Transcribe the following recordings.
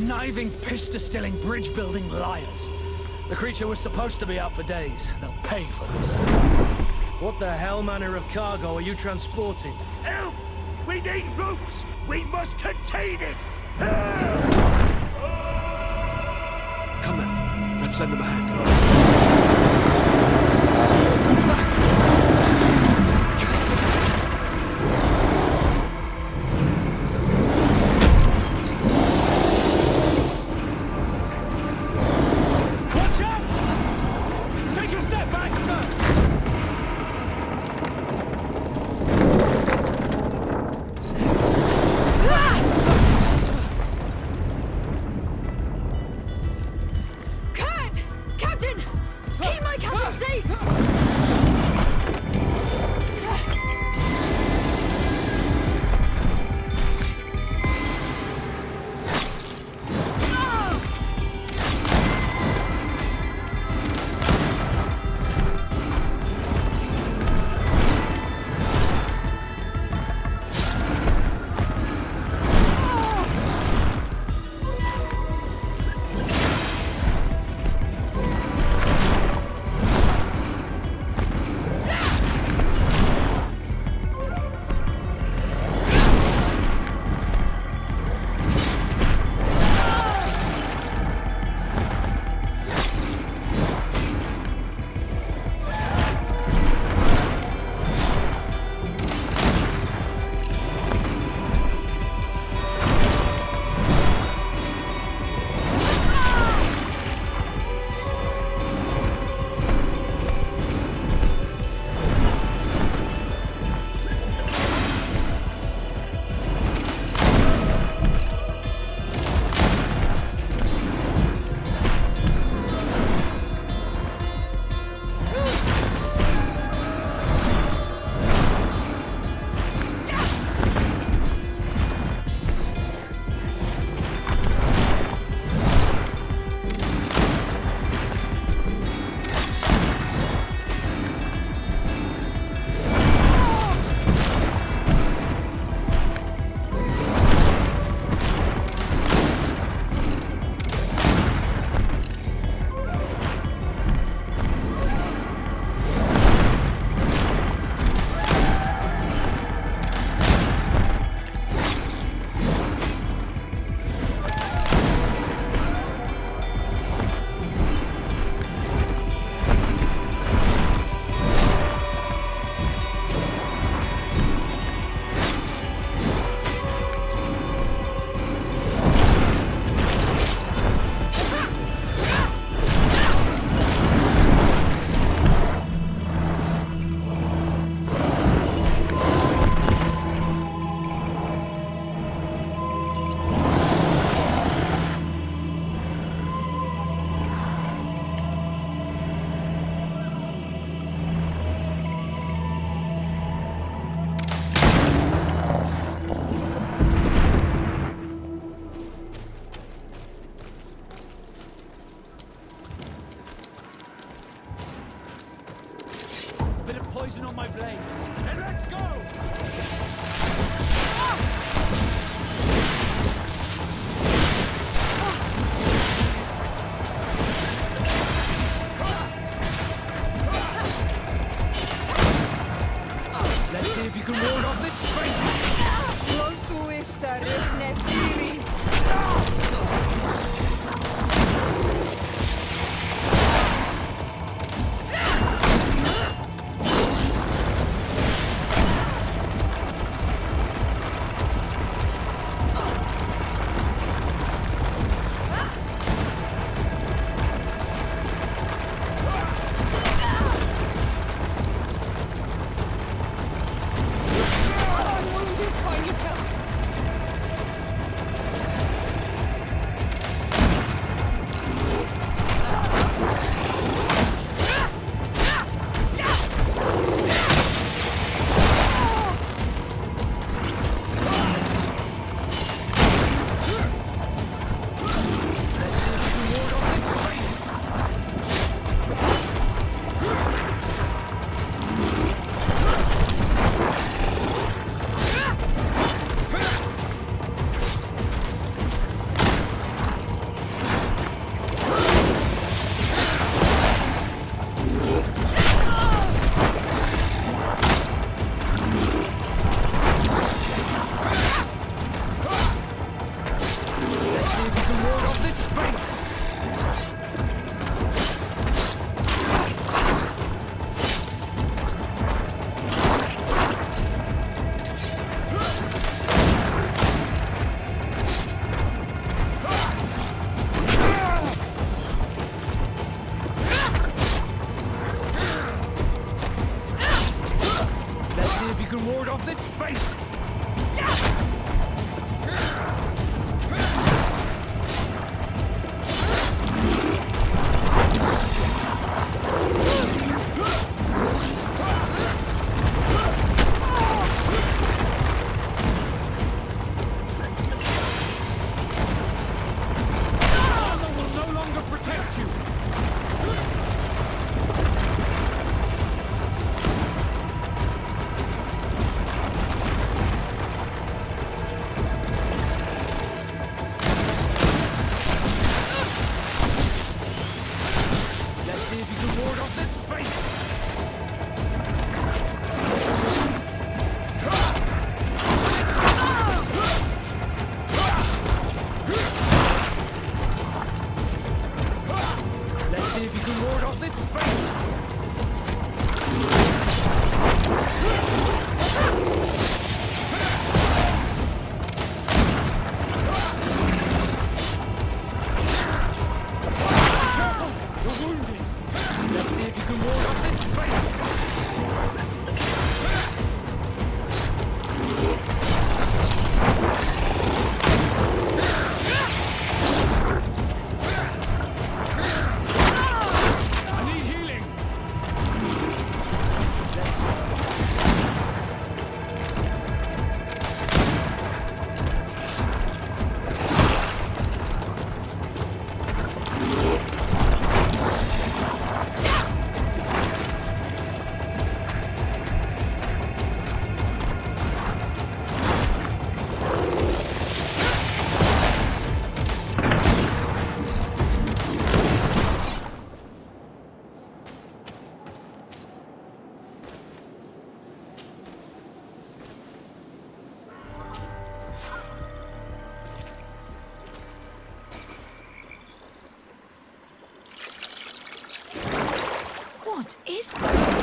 conniving, pista-stilling, bridge-building liars. The creature was supposed to be out for days. They'll pay for this. What the hell manner of cargo are you transporting? Help! We need routes! We must contain it! Help! Come now, let's lend them a hand. Watch out! Take a step back, sir! Kurt! Captain! Keep my captain safe! Poison on my blade. And let's go! Let's see if you can ward off this strength. Close to issa rifne stiri. of this fate! Armor will no longer protect you! Let's see if you can ward off this fate! Let's see if you can ward off this fate! Careful! You're wounded! Let's see if you can ward off this fate! I need healing! What is this?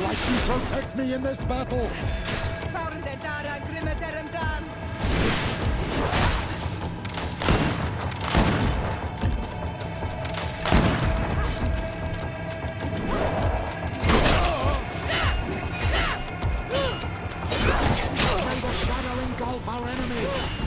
enlightened protect me in this battle! Found the Dara Grimmaterum Dan. May the shadow engulf our enemies!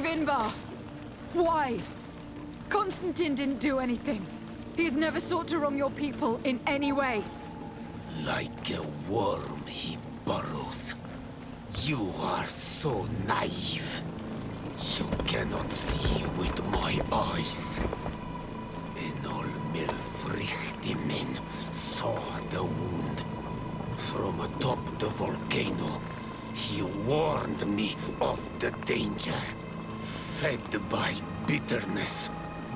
Vinbar! Why? Constantine didn't do anything. He has never sought to wrong your people in any way. Like a worm he burrows. You are so naive. You cannot see with my eyes. Enol Milfrichtimen saw the wound. From atop the volcano, he warned me of the danger. Fed by bitterness,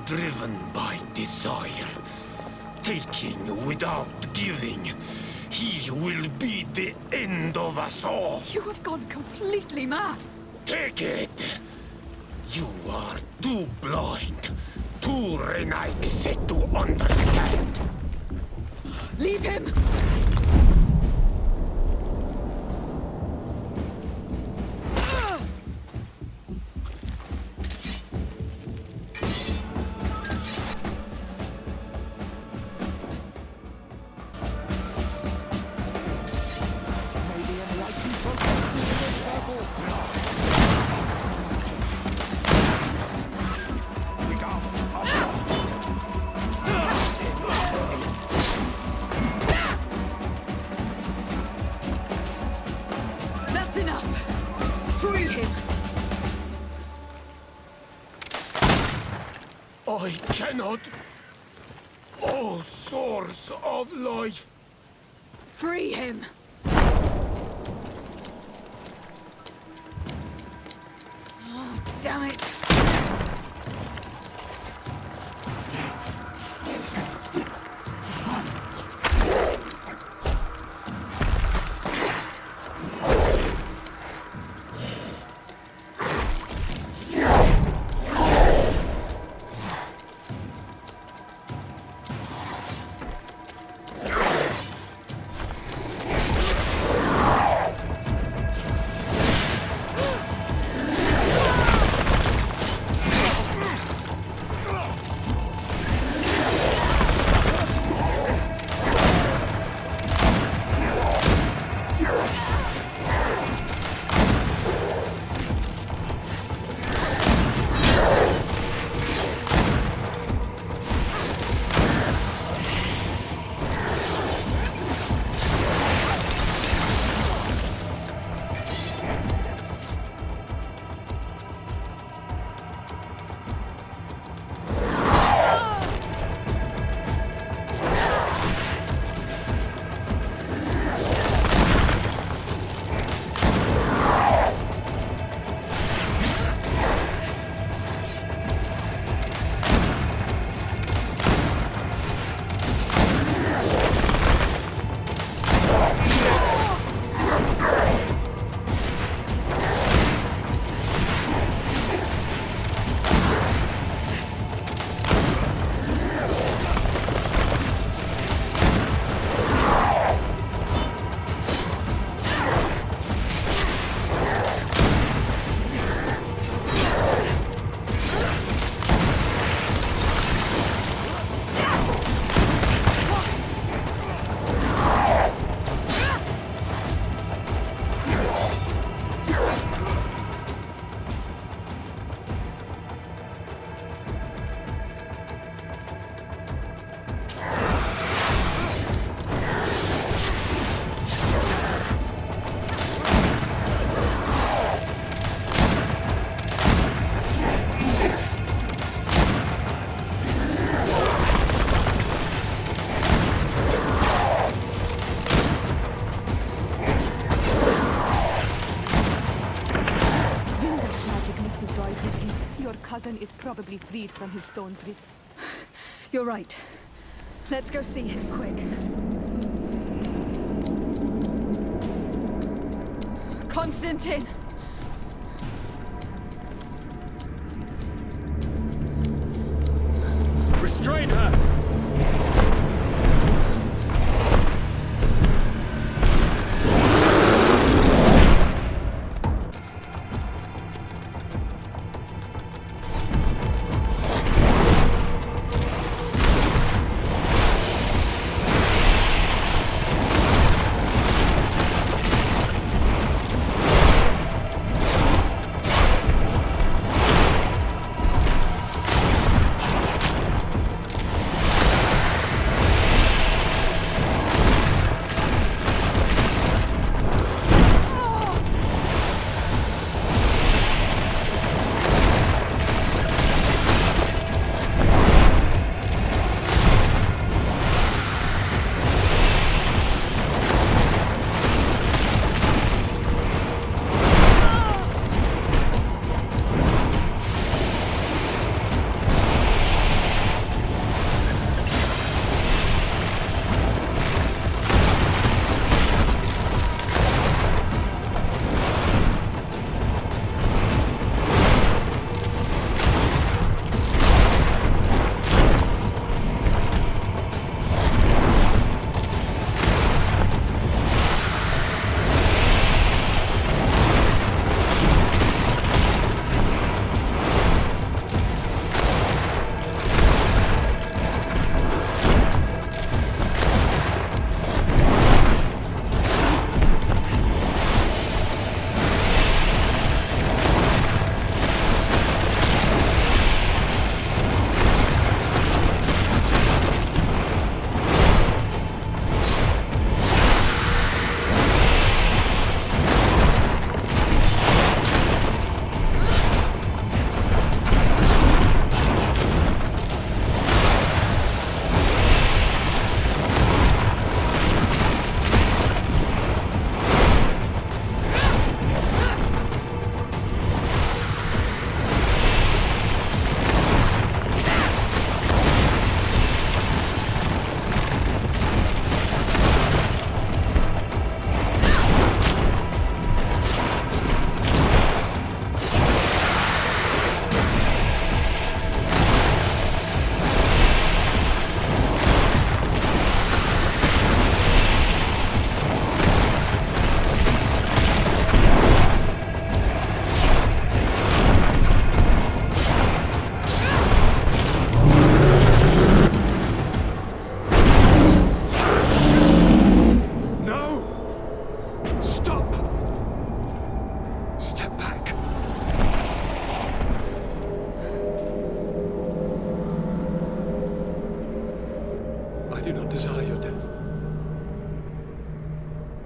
driven by desire, taking without giving, he will be the end of us all. You have gone completely mad. Take it! You are too blind, too renaixed to understand. Leave him! That's enough! Free him! I cannot. O source of life! Free him! Oh, damn it! Cousin is probably freed from his stone prison. You're right. Let's go see him, quick. Constantine! Restrain her!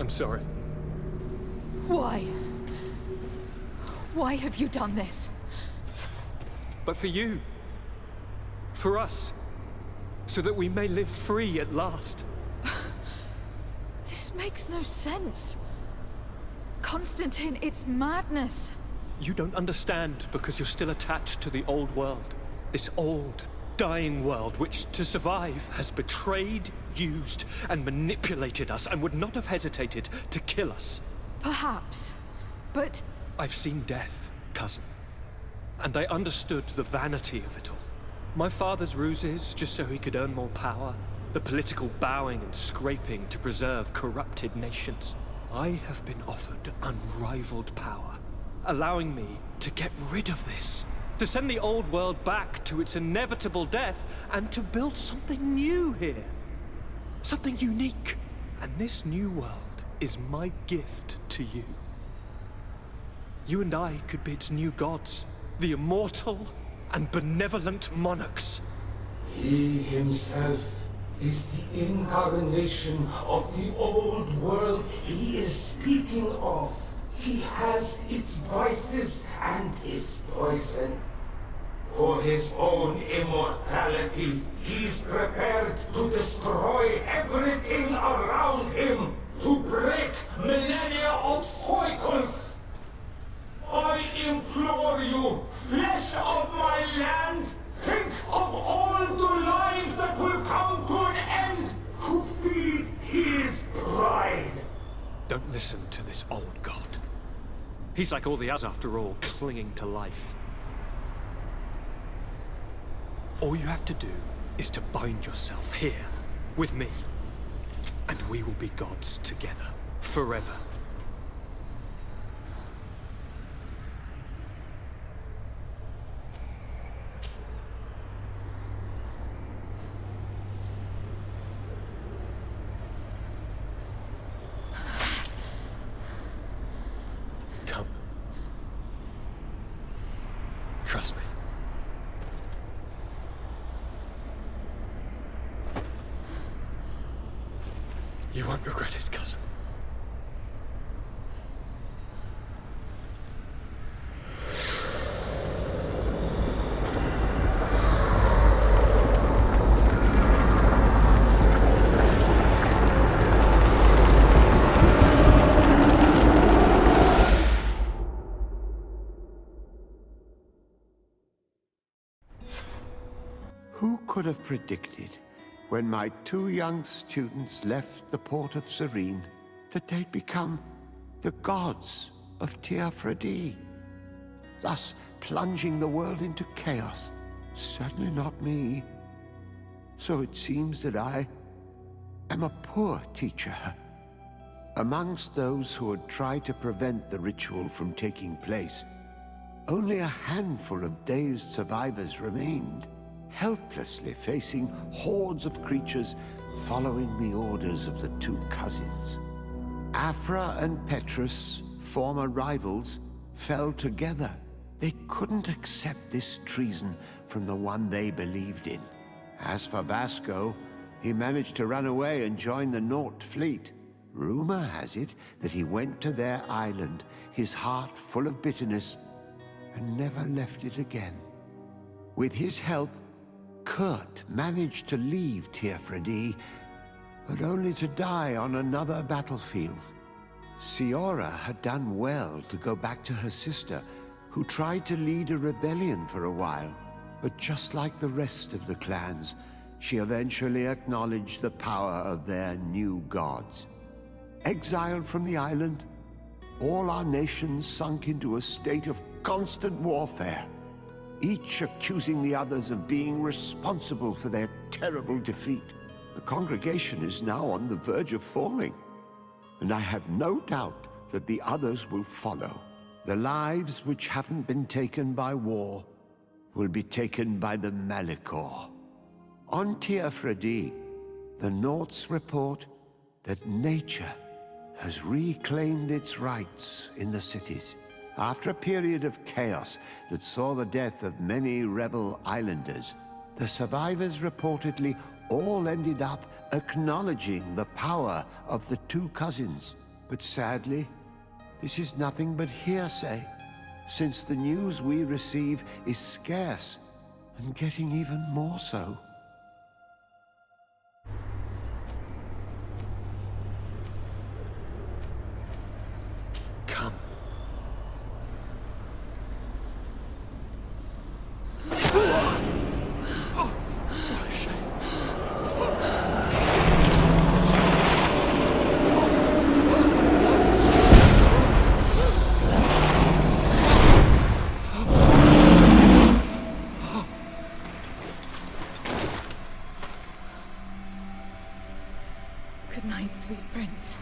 I'm sorry. Why? Why have you done this? But for you. For us. So that we may live free at last. This makes no sense. Constantine, it's madness. You don't understand because you're still attached to the old world. This old, dying world which, to survive, has betrayed, used, and manipulated us and would not have hesitated to kill us. Perhaps, but... I've seen death, cousin. And I understood the vanity of it all. My father's ruses just so he could earn more power. The political bowing and scraping to preserve corrupted nations. I have been offered unrivaled power, allowing me to get rid of this. To send the old world back to its inevitable death and to build something new here. Something unique. And this new world is my gift to you. You and I could be its new gods, the immortal and benevolent monarchs. He himself is the incarnation of the old world he is speaking of. He has its vices and its poison. For his own immortality, he's prepared to destroy everything around him, to break millennia of cycles. I implore you, flesh of my land, think of all the lives that will come to an end to feed his pride. Don't listen to this old god. He's like all the others after all, clinging to life. All you have to do is to bind yourself here, with me. And we will be gods together, forever. Come. Trust me. You won't regret it, cousin. Who could have predicted, when my two young students left the port of Serene, that they'd become the gods of Tearfredi, thus plunging the world into chaos? Certainly not me. So it seems that I am a poor teacher. Amongst those who had tried to prevent the ritual from taking place, only a handful of dazed survivors remained, helplessly facing hordes of creatures following the orders of the two cousins. Afra and Petrus, former rivals, fell together. They couldn't accept this treason from the one they believed in. As for Vasco, he managed to run away and join the Naut fleet. Rumor has it that he went to their island, his heart full of bitterness, and never left it again. With his help, Kurt managed to leave Tearfredi, but only to die on another battlefield. Siora had done well to go back to her sister, who tried to lead a rebellion for a while. But just like the rest of the clans, she eventually acknowledged the power of their new gods. Exiled from the island, all our nations sunk into a state of constant warfare, each accusing the others of being responsible for their terrible defeat. The congregation is now on the verge of falling, and I have no doubt that the others will follow. The lives which haven't been taken by war will be taken by the Malicor. On Tearfredi, the Nauts report that nature has reclaimed its rights in the cities. After a period of chaos that saw the death of many rebel islanders, the survivors reportedly all ended up acknowledging the power of the two cousins. But sadly, this is nothing but hearsay, since the news we receive is scarce, and getting even more so. Come. What a shame. Good night, sweet prince.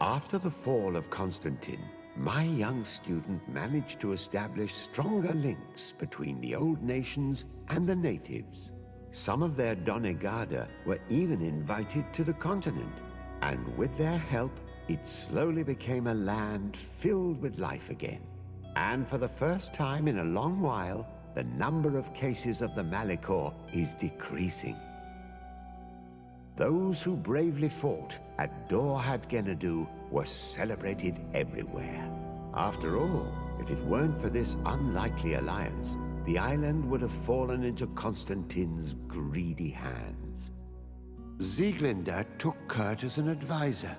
After the fall of Constantine, my young student managed to establish stronger links between the old nations and the natives. Some of their donegada were even invited to the continent, and with their help, it slowly became a land filled with life again. And for the first time in a long while, the number of cases of the Malichor is decreasing. Those who bravely fought at Dorhat Genadu were celebrated everywhere. After all, if it weren't for this unlikely alliance, the island would have fallen into Constantine's greedy hands. Sieglinde took Kurt as an advisor,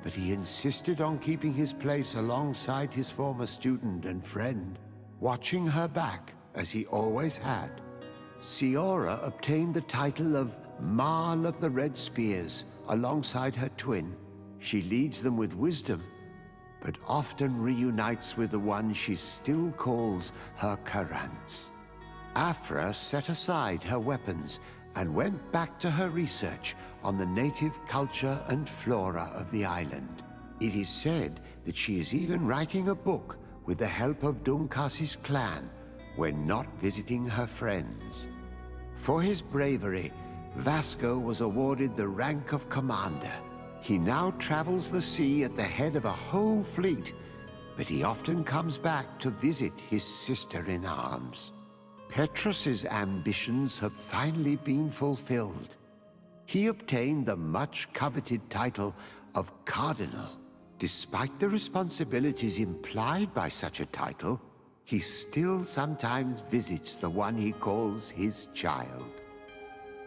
but he insisted on keeping his place alongside his former student and friend, watching her back as he always had. Siora obtained the title of Marl of the Red Spears alongside her twin. She leads them with wisdom, but often reunites with the one she still calls her Karants. Afra set aside her weapons and went back to her research on the native culture and flora of the island. It is said that she is even writing a book with the help of Dunkas's clan when not visiting her friends. For his bravery, Vasco was awarded the rank of commander. He now travels the sea at the head of a whole fleet, but he often comes back to visit his sister-in-arms. Petrus's ambitions have finally been fulfilled. He obtained the much-coveted title of Cardinal. Despite the responsibilities implied by such a title, he still sometimes visits the one he calls his child.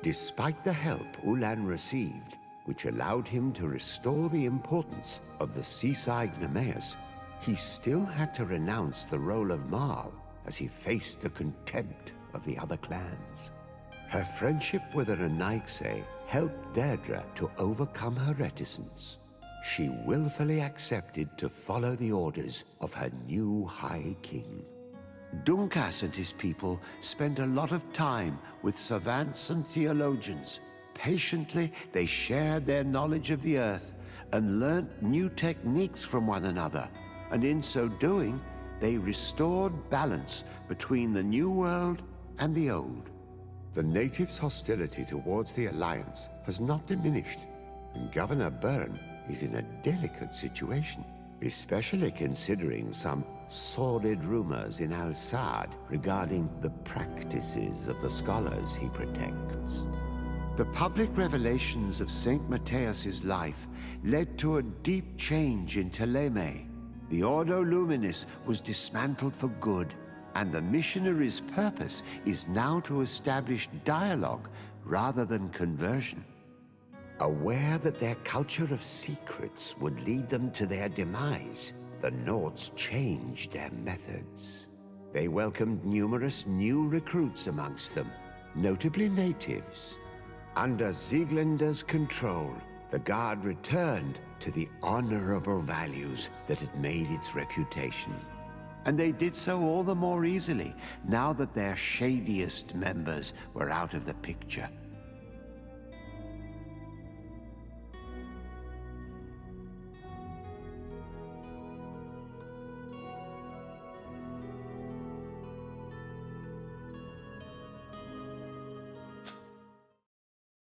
Despite the help Ulan received, which allowed him to restore the importance of the seaside Nemeus, he still had to renounce the role of Marl as he faced the contempt of the other clans. Her friendship with Renaixe helped Deirdre to overcome her reticence. She willfully accepted to follow the orders of her new High King. Dunkas and his people spent a lot of time with savants and theologians. Patiently, they shared their knowledge of the earth and learnt new techniques from one another, and in so doing, they restored balance between the New World and the Old. The natives' hostility towards the Alliance has not diminished, and Governor Byrne is in a delicate situation, especially considering some sordid rumors in Al-Sad regarding the practices of the scholars he protects. The public revelations of St. Matthias's life led to a deep change in Ptolemy. The Ordo Luminis was dismantled for good, and the missionaries' purpose is now to establish dialogue rather than conversion. Aware that their culture of secrets would lead them to their demise, the Nords changed their methods. They welcomed numerous new recruits amongst them, notably natives. Under Sieglinde's control, the Guard returned to the honorable values that had made its reputation. And they did so all the more easily, now that their shadiest members were out of the picture.